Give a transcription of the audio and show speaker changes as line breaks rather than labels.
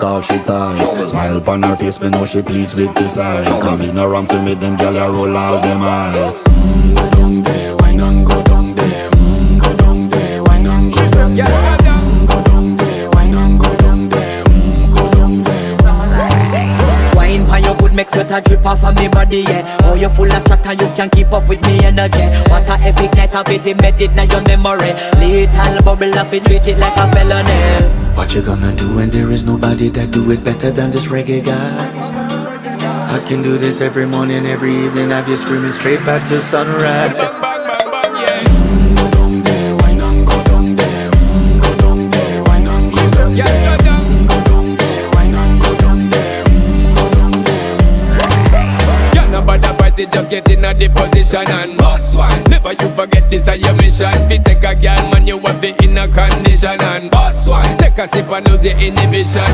all she ties. Smile upon her face, me know she pleased with this eyes. Come in around to make them gyal a roll out them eyes. Go down there, why not go down there? Go down there, why not go down there? Go down there, why not go down there? Go down there.
Wine for your good make sweat a drip off of me body, yeah. Oh, you full of chatter, you can keep up with me energy. What a epic night of it, embedded in your memory. Little bubble of it, treat it like a felony.
What you gonna do when there is nobody that do it better than this reggae guy? I can do this every morning, every evening, have you screaming straight back to sunrise. Go down there, why not go down there? Go down there, why not go down there? Go down there, why not go down there? Go down there.
Yeah, nobody fight it, just get in a the position and boss one. Never you forget this is your mission. Fi take a girl, man, you have it in a condition and boss one. Take a sip and lose your inhibition.